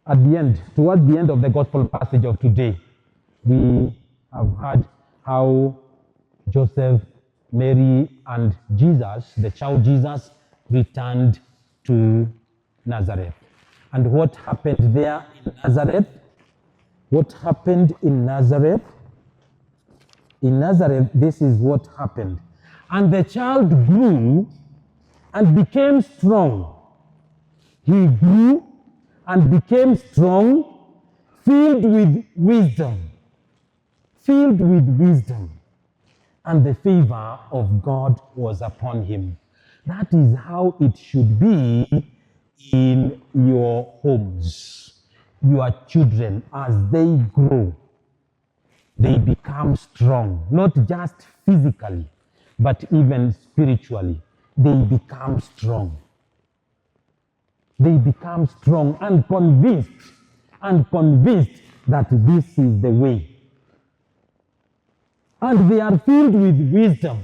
At the end, towards the end of the gospel passage of today, we have heard how Joseph, Mary, and Jesus, the child Jesus, returned to Nazareth. And what happened there in Nazareth? What happened in Nazareth? In Nazareth, this is what happened. And the child grew and became strong. He grew and became strong, filled with wisdom. Filled with wisdom. And the favor of God was upon him. That is how it should be in your homes. Your children, as they grow, they become strong, not just physically, but even spiritually. They become strong. They become strong and convinced that this is the way. And they are filled with wisdom.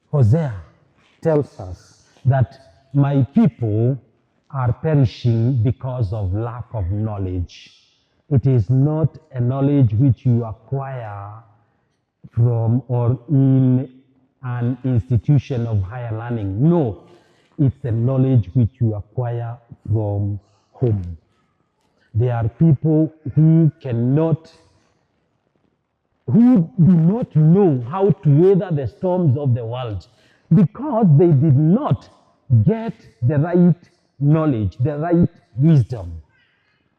Hosea tells us that my people are perishing because of lack of knowledge. It is not a knowledge which you acquire from or in an institution of higher learning. No, it's a knowledge which you acquire from home. There are people who do not know how to weather the storms of the world because they did not get the right knowledge, the right wisdom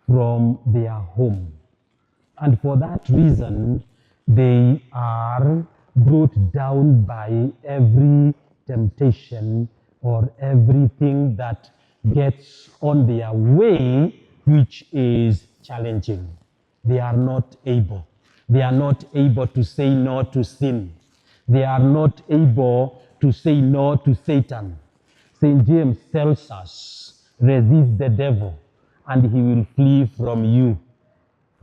from their home. And for that reason, they are brought down by every temptation or everything that gets on their way, which is challenging. They are not able. They are not able to say no to sin. They are not able to say no to Satan. St. James tells us, resist the devil and he will flee from you.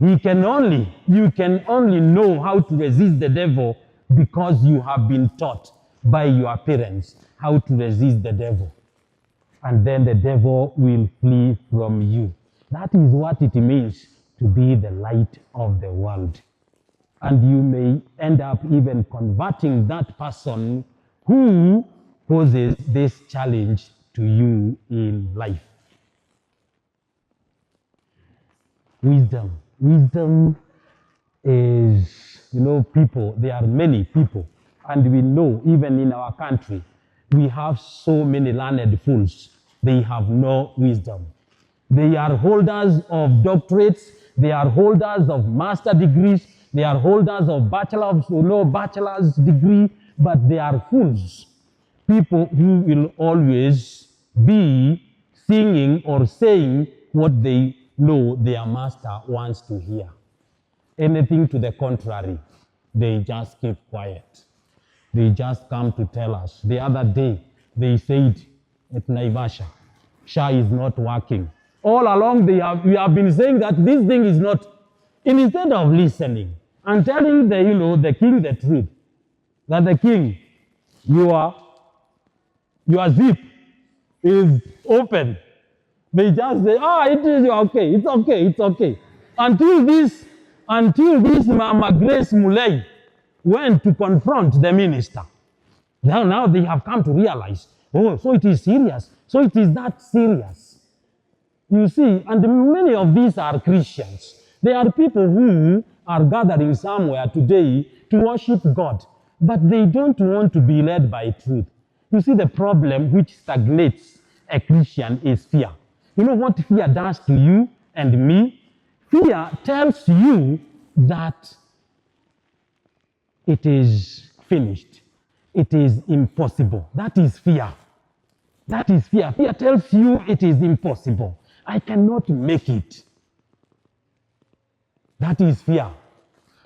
You can only know how to resist the devil because you have been taught by your parents how to resist the devil. And then the devil will flee from you. That is what it means to be the light of the world. And you may end up even converting that person who poses this challenge to you in life. Wisdom. Wisdom is, people, there are many people. And we know, even in our country, we have so many learned fools. They have no wisdom. They are holders of doctorates. They are holders of master degrees. They are holders of bachelor's degree, but they are fools. People who will always be singing or saying what they know their master wants to hear. Anything to the contrary, they just keep quiet. They just come to tell us. The other day, they said at Naivasha, SHA is not working. All along, we have been saying that this thing is not. Instead of listening and telling the king the truth, that the king, your zip is open. They just say, it is okay, it's okay. Until this Mama Grace Muley went to confront the minister. Now they have come to realize, so it is serious. So it is that serious. You see, and many of these are Christians. They are people who are gathering somewhere today to worship God, but they don't want to be led by truth. You see, the problem which stagnates a Christian is fear. You know what fear does to you and me? Fear tells you that it is finished. It is impossible. That is fear. That is fear. Fear tells you it is impossible. I cannot make it. That is fear.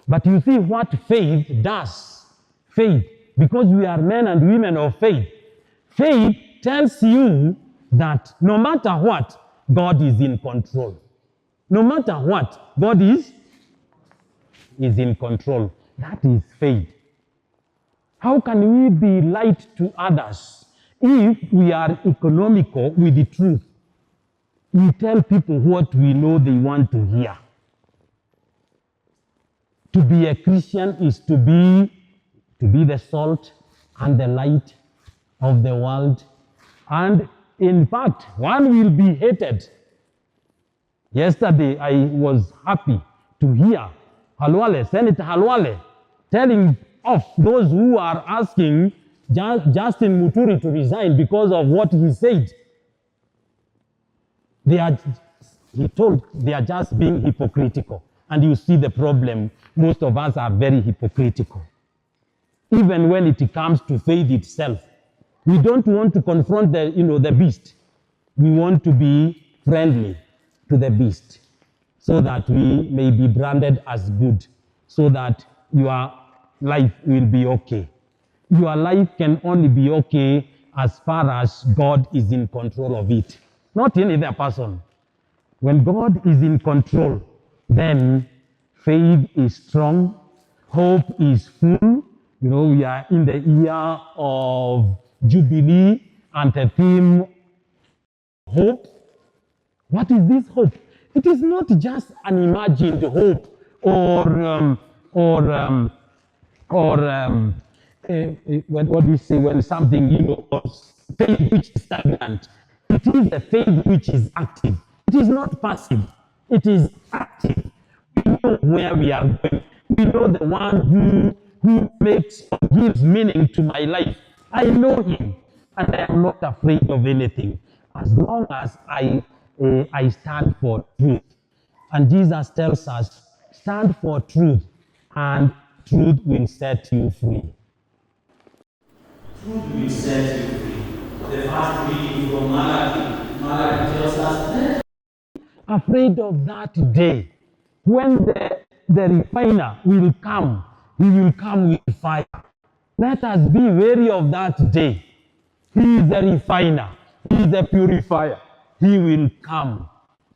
But you see what faith does. Faith, because we are men and women of faith. Faith tells you that no matter what, God is in control. No matter what, God is in control. That is faith. How can we be light to others if we are economical with the truth? We tell people what we know they want to hear. To be a Christian is to be the salt and the light of the world. And in fact, one will be hated. Yesterday, I was happy to hear Senator Halwale, telling of those who are asking Justin Muturi to resign because of what he said. He told they are just being hypocritical. And you see the problem. Most of us are very hypocritical. Even when it comes to faith itself. We don't want to confront the beast. We want to be friendly to the beast so that we may be branded as good, so that your life will be okay. Your life can only be okay as far as God is in control of it, not any other person. When God is in control, then faith is strong, hope is full. We are in the year of Jubilee and the theme, hope. What is this hope? It is not just an imagined hope or what do you say when something, faith which is stagnant. It is a faith which is active. It is not passive. It is active. We know where we are going. We know the one who makes or gives meaning to my life. I know him, and I am not afraid of anything, as long as I stand for truth. And Jesus tells us, stand for truth, and truth will set you free. Truth will set you free. The first reading from Malachi. Malachi tells us, afraid of that day when the refiner will come. He will come with fire. Let us be wary of that day. He is the refiner. He is the purifier. He will come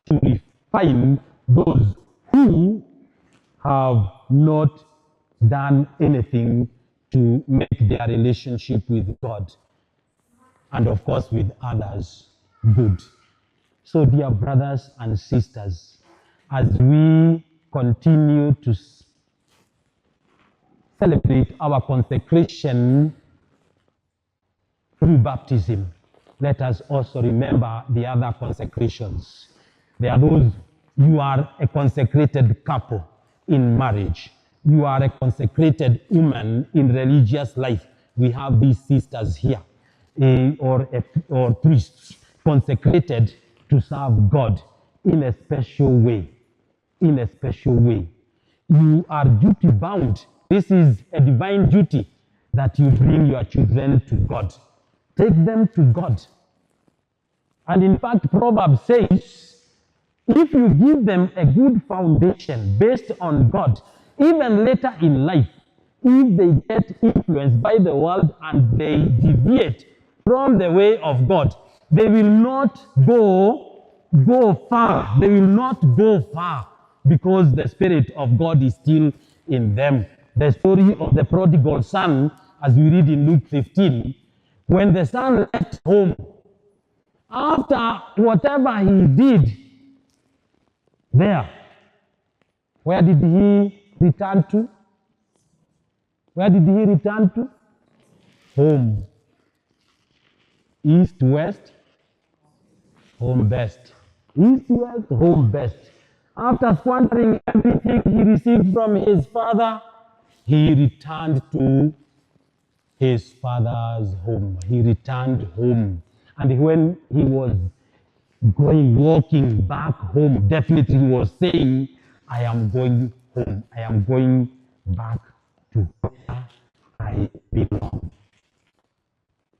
to refine those who have not done anything to make their relationship with God and, of course, with others good. So, dear brothers and sisters, as we continue to celebrate our consecration through baptism, let us also remember the other consecrations. There are those, you are a consecrated couple in marriage. You are a consecrated woman in religious life. We have these sisters here, or priests consecrated to serve God in a special way. In a special way. You are duty bound. This is a divine duty that you bring your children to God. Take them to God. And in fact, Proverbs says, if you give them a good foundation based on God, even later in life, if they get influenced by the world and they deviate from the way of God, they will not go far. They will not go far because the Spirit of God is still in them. The story of the prodigal son, as we read in Luke 15, when the son left home, after whatever he did there, where did he return to? Where did he return to? Home. East, west, home best. East, west, home best. After squandering everything he received from his father, he returned to his father's home. He returned home. And when he was walking back home, definitely he was saying, I am going home. I am going back to where I belong.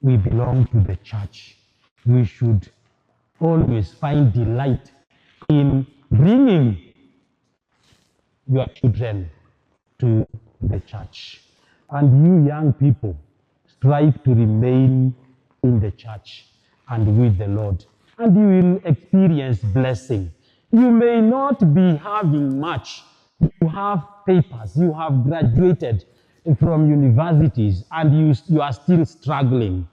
We belong to the church. We should always find delight in bringing your children to the church. And you young people, strive to remain in the church and with the Lord, and you will experience blessing. You may not be having much. You have papers, you have graduated from universities, and you are still struggling.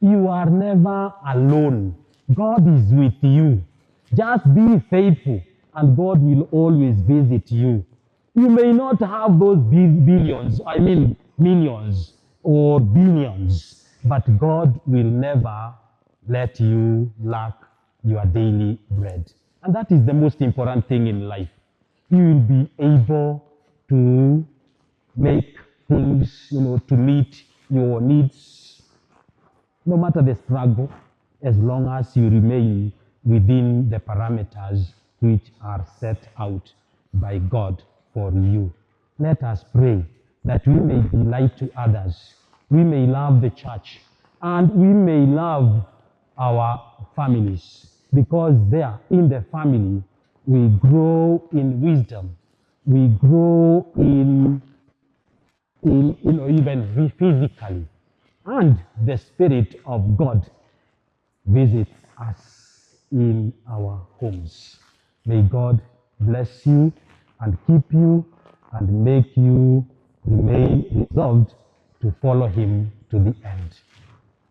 You are never alone. God is with you. Just be faithful, and God will always visit you. You may not have those billions, I mean millions or billions, but God will never let you lack your daily bread. And that is the most important thing in life. You will be able to make things, to meet your needs, no matter the struggle, as long as you remain within the parameters which are set out by God for you. Let us pray that we may be light to others, we may love the church, and we may love our families, because there in the family we grow in wisdom, we grow in even physically, and the Spirit of God visits us in our homes. May God bless you and keep you and make you remain resolved to follow Him to the end.